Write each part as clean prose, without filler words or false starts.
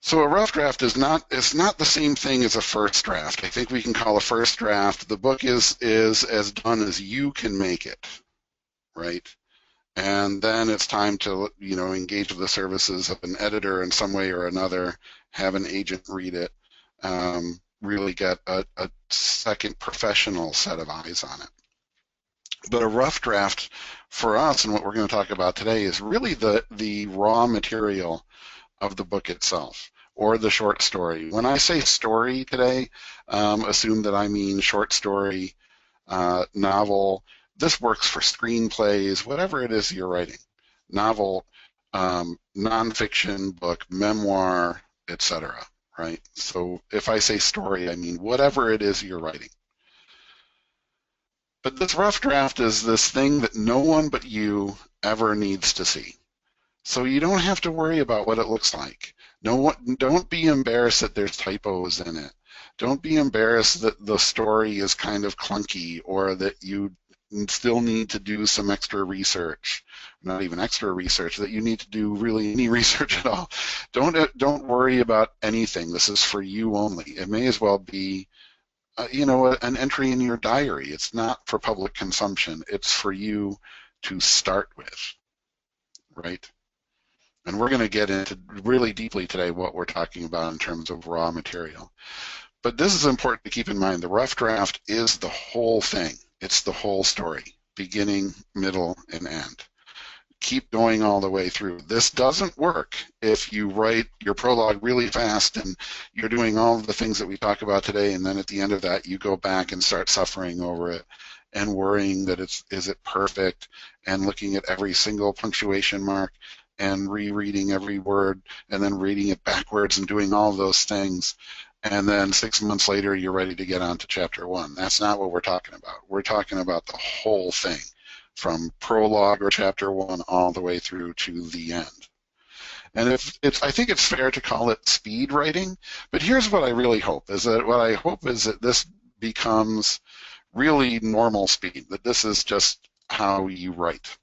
So a rough draft is not the same thing as a first draft. I think we can call a first draft, the book is as done as you can make it, right? And then it's time to, engage with the services of an editor in some way or another, have an agent read it, really get a second professional set of eyes on it. But a rough draft for us, and what we're going to talk about today, is really the raw material of the book itself or the short story. When I say story today, assume that I mean short story, novel. This works for screenplays, whatever it is you're writing. Novel, nonfiction, book, memoir, etc. Right? So if I say story, I mean whatever it is you're writing. But this rough draft is this thing that no one but you ever needs to see. So you don't have to worry about what it looks like. Don't be embarrassed that there's typos in it. Don't be embarrassed that the story is kind of clunky or that you still need to do some extra research. Not even extra research, that you need to do really any research at all. Don't worry about anything. This is for you only. It may as well be an entry in your diary. It's not for public consumption. It's for you to start with, right? And we're going to get into really deeply today what we're talking about in terms of raw material. But this is important to keep in mind. The rough draft is the whole thing. It's the whole story, beginning, middle, and end. Keep going all the way through. This doesn't work if you write your prologue really fast and you're doing all of the things that we talk about today, and then at the end of that you go back and start suffering over it and worrying that is it perfect, and looking at every single punctuation mark and rereading every word and then reading it backwards and doing all those things. And then 6 months later, you're ready to get on to chapter 1. That's not what we're talking about. We're talking about the whole thing, from prologue or chapter 1 all the way through to the end. And I think it's fair to call it speed writing, but here's what I really hope, is that this becomes really normal speed, that this is just how you write.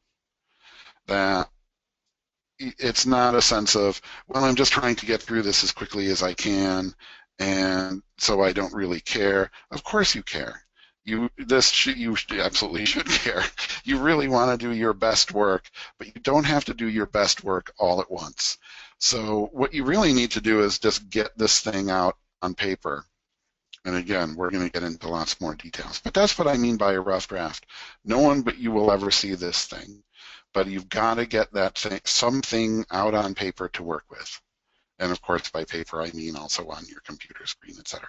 That it's not a sense of, well, I'm just trying to get through this as quickly as I can, and so I don't really care. Of course you care. You absolutely should care. You really want to do your best work, but you don't have to do your best work all at once. So what you really need to do is just get this thing out on paper. And again, we're going to get into lots more details. But that's what I mean by a rough draft. No one but you will ever see this thing. But you've got to get that thing, something out on paper to work with. And of course, by paper, I mean also on your computer screen, etc.